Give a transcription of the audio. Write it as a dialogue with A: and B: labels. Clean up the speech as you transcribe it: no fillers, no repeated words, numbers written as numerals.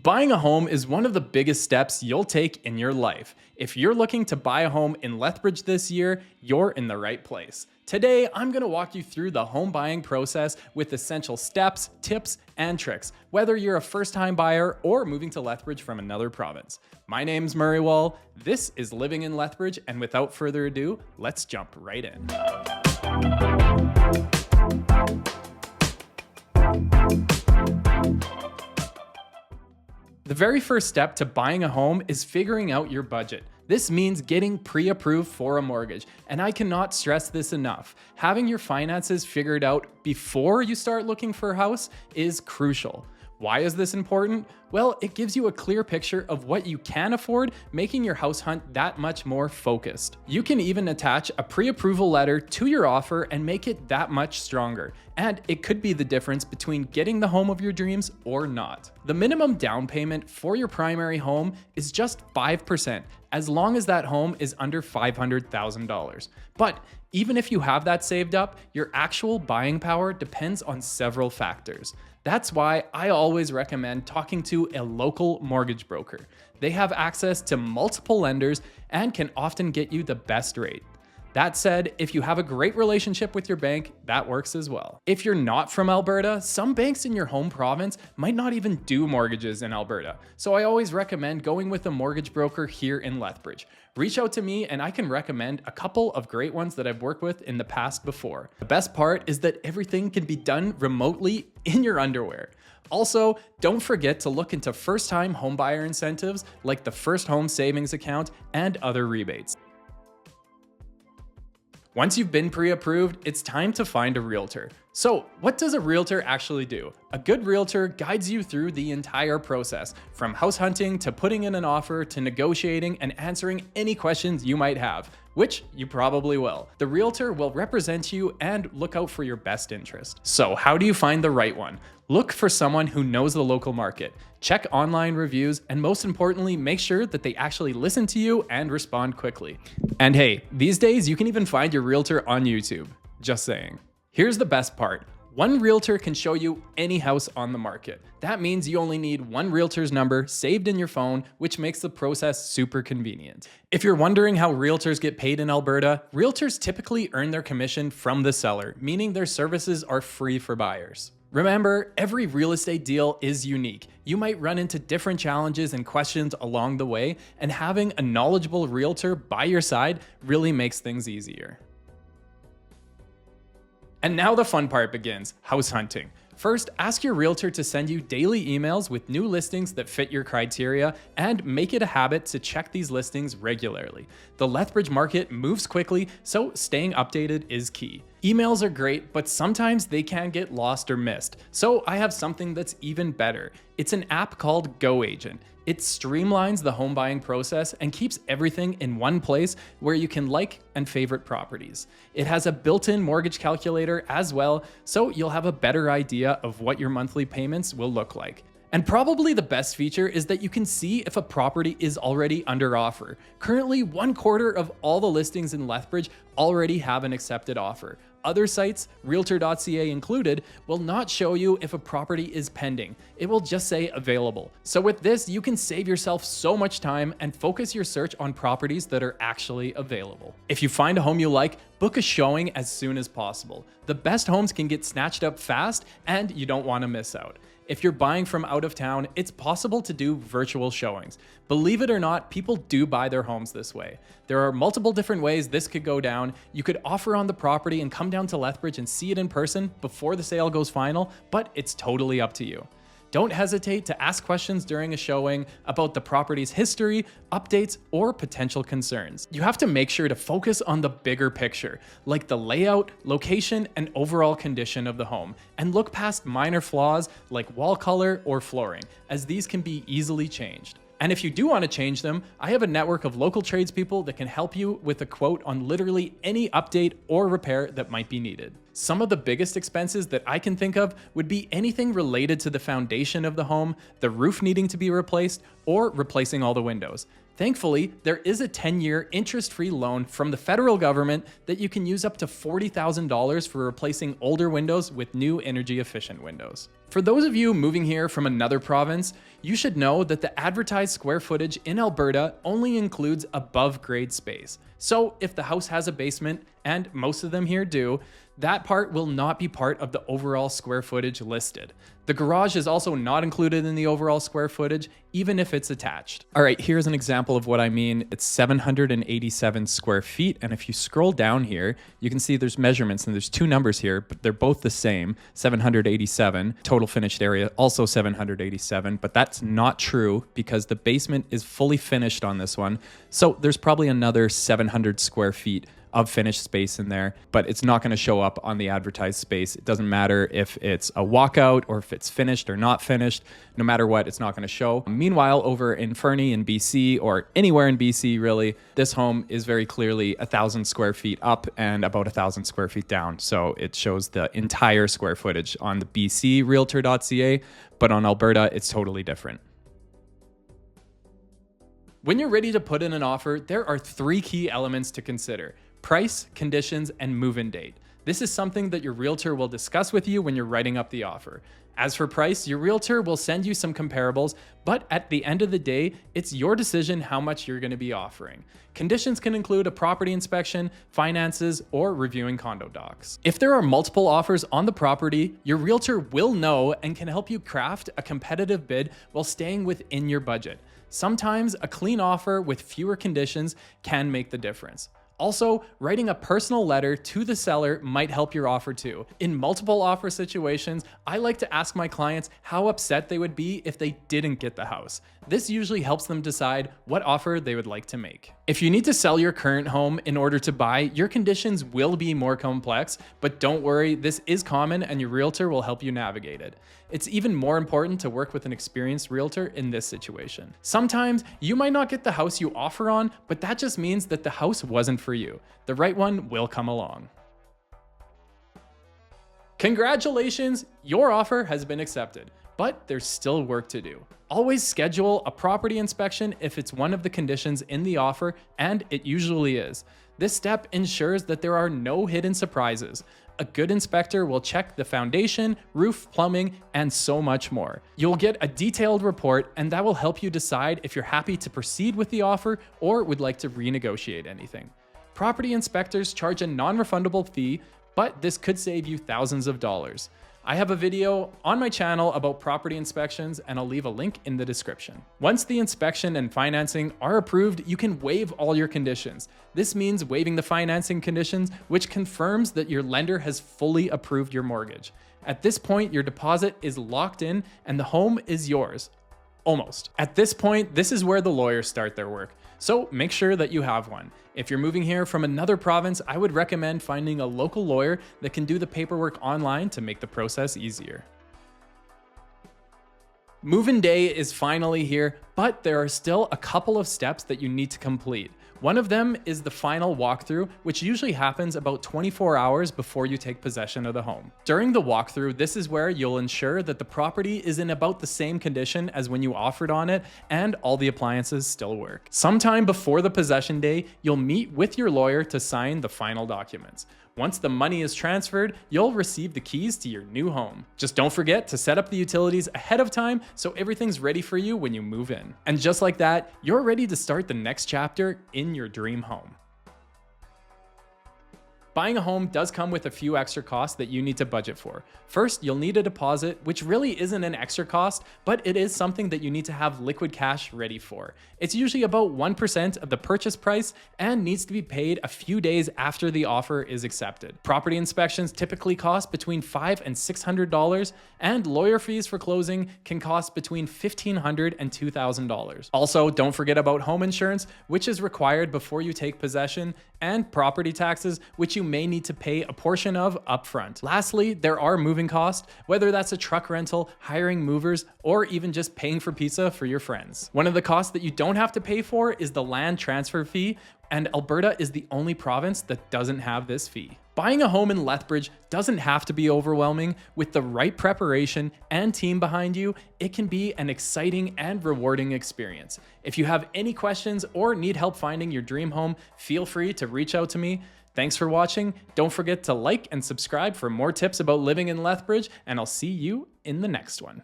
A: Buying a home is one of the biggest steps you'll take in your life. If you're looking to buy a home in Lethbridge this year, you're in the right place. Today, I'm going to walk you through the home buying process with essential steps, tips, and tricks, whether you're a first-time buyer or moving to Lethbridge from another province. My name's Murray Wall, this is Living in Lethbridge, and without further ado, let's jump right in. The very first step to buying a home is figuring out your budget. This means getting pre-approved for a mortgage, and I cannot stress this enough. Having your finances figured out before you start looking for a house is crucial. Why is this important? Well, it gives you a clear picture of what you can afford, making your house hunt that much more focused. You can even attach a pre-approval letter to your offer and make it that much stronger. And it could be the difference between getting the home of your dreams or not. The minimum down payment for your primary home is just 5%, as long as that home is under $500,000. But even if you have that saved up, your actual buying power depends on several factors. That's why I always recommend talking to a local mortgage broker. They have access to multiple lenders and can often get you the best rate. That said, if you have a great relationship with your bank, that works as well. If you're not from Alberta, some banks in your home province might not even do mortgages in Alberta. So I always recommend going with a mortgage broker here in Lethbridge. Reach out to me and I can recommend a couple of great ones that I've worked with in the past before. The best part is that everything can be done remotely in your underwear. Also, don't forget to look into first-time homebuyer incentives like the First Home Savings Account and other rebates. Once you've been pre-approved, it's time to find a realtor. So, what does a realtor actually do? A good realtor guides you through the entire process, from house hunting to putting in an offer to negotiating and answering any questions you might have, which you probably will. The realtor will represent you and look out for your best interest. So, how do you find the right one? Look for someone who knows the local market. Check online reviews, and most importantly, make sure that they actually listen to you and respond quickly. And hey, these days you can even find your realtor on YouTube. Just saying. Here's the best part. One realtor can show you any house on the market. That means you only need one realtor's number saved in your phone, which makes the process super convenient. If you're wondering how realtors get paid in Alberta, realtors typically earn their commission from the seller, meaning their services are free for buyers. Remember, every real estate deal is unique. You might run into different challenges and questions along the way, and having a knowledgeable realtor by your side really makes things easier. And now the fun part begins, house hunting. First, ask your realtor to send you daily emails with new listings that fit your criteria, and make it a habit to check these listings regularly. The Lethbridge market moves quickly, so staying updated is key. Emails are great, but sometimes they can get lost or missed. So I have something that's even better. It's an app called Go Agent. It streamlines the home buying process and keeps everything in one place where you can like and favorite properties. It has a built-in mortgage calculator as well, so you'll have a better idea of what your monthly payments will look like. And probably the best feature is that you can see if a property is already under offer. Currently, 1/4 of all the listings in Lethbridge already have an accepted offer. Other sites, Realtor.ca included, will not show you if a property is pending. It will just say available. So with this, you can save yourself so much time and focus your search on properties that are actually available. If you find a home you like, book a showing as soon as possible. The best homes can get snatched up fast, and you don't want to miss out. If you're buying from out of town, it's possible to do virtual showings. Believe it or not, people do buy their homes this way. There are multiple different ways this could go down. You could offer on the property and come down to Lethbridge and see it in person before the sale goes final, but it's totally up to you. Don't hesitate to ask questions during a showing about the property's history, updates, or potential concerns. You have to make sure to focus on the bigger picture, like the layout, location, and overall condition of the home, and look past minor flaws like wall color or flooring, as these can be easily changed. And if you do want to change them, I have a network of local tradespeople that can help you with a quote on literally any update or repair that might be needed. Some of the biggest expenses that I can think of would be anything related to the foundation of the home, the roof needing to be replaced, or replacing all the windows. Thankfully, there is a 10-year interest-free loan from the federal government that you can use up to $40,000 for replacing older windows with new energy-efficient windows. For those of you moving here from another province, you should know that the advertised square footage in Alberta only includes above-grade space. So if the house has a basement, and most of them here do, that part will not be part of the overall square footage listed. The garage is also not included in the overall square footage, even if it's attached. All right, here's an example of what I mean. It's 787 square feet, and if you scroll down here, you can see there's measurements, and there's two numbers here, but they're both the same, 787. Total finished area, also 787, but that's not true because the basement is fully finished on this one, so there's probably another 700 square feet of finished space in there, but it's not going to show up on the advertised space. It doesn't matter if it's a walkout or if it's finished or not finished. No matter what, it's not going to show. Meanwhile, over in Fernie in BC, or anywhere in BC really, this home is very clearly 1,000 square feet up and about 1,000 square feet down. So it shows the entire square footage on the BC Realtor.ca, but on Alberta, it's totally different. When you're ready to put in an offer, there are 3 key elements to consider: price, conditions, and move-in date. This is something that your realtor will discuss with you when you're writing up the offer. As for price, your realtor will send you some comparables, but at the end of the day, it's your decision how much you're going to be offering. Conditions can include a property inspection, finances, or reviewing condo docs. If there are multiple offers on the property, your realtor will know and can help you craft a competitive bid while staying within your budget. Sometimes a clean offer with fewer conditions can make the difference. Also, writing a personal letter to the seller might help your offer too. In multiple offer situations, I like to ask my clients how upset they would be if they didn't get the house. This usually helps them decide what offer they would like to make. If you need to sell your current home in order to buy, your conditions will be more complex, but don't worry, this is common and your realtor will help you navigate it. It's even more important to work with an experienced realtor in this situation. Sometimes you might not get the house you offer on, but that just means that the house wasn't for you. The right one will come along. Congratulations, your offer has been accepted, but there's still work to do. Always schedule a property inspection if it's one of the conditions in the offer, and it usually is. This step ensures that there are no hidden surprises. A good inspector will check the foundation, roof, plumbing, and so much more. You'll get a detailed report, and that will help you decide if you're happy to proceed with the offer or would like to renegotiate anything. Property inspectors charge a non-refundable fee, but this could save you thousands of dollars. I have a video on my channel about property inspections, and I'll leave a link in the description. Once the inspection and financing are approved, you can waive all your conditions. This means waiving the financing conditions, which confirms that your lender has fully approved your mortgage. At this point, your deposit is locked in and the home is yours. Almost. At this point, this is where the lawyers start their work. So make sure that you have one. If you're moving here from another province, I would recommend finding a local lawyer that can do the paperwork online to make the process easier. Move-in day is finally here, but there are still a couple of steps that you need to complete. One of them is the final walkthrough, which usually happens about 24 hours before you take possession of the home. During the walkthrough, this is where you'll ensure that the property is in about the same condition as when you offered on it and all the appliances still work. Sometime before the possession day, you'll meet with your lawyer to sign the final documents. Once the money is transferred, you'll receive the keys to your new home. Just don't forget to set up the utilities ahead of time so everything's ready for you when you move in. And just like that, you're ready to start the next chapter in your dream home. Buying a home does come with a few extra costs that you need to budget for. First, you'll need a deposit, which really isn't an extra cost, but it is something that you need to have liquid cash ready for. It's usually about 1% of the purchase price and needs to be paid a few days after the offer is accepted. Property inspections typically cost between $500 and $600, and lawyer fees for closing can cost between $1,500 and $2,000. Also, don't forget about home insurance, which is required before you take possession, and property taxes, which you you may need to pay a portion of upfront. Lastly, there are moving costs, whether that's a truck rental, hiring movers, or even just paying for pizza for your friends. One of the costs that you don't have to pay for is the land transfer fee, and Alberta is the only province that doesn't have this fee. Buying a home in Lethbridge doesn't have to be overwhelming. With the right preparation and team behind you, it can be an exciting and rewarding experience. If you have any questions or need help finding your dream home, feel free to reach out to me. Thanks for watching. Don't forget to like and subscribe for more tips about living in Lethbridge, and I'll see you in the next one.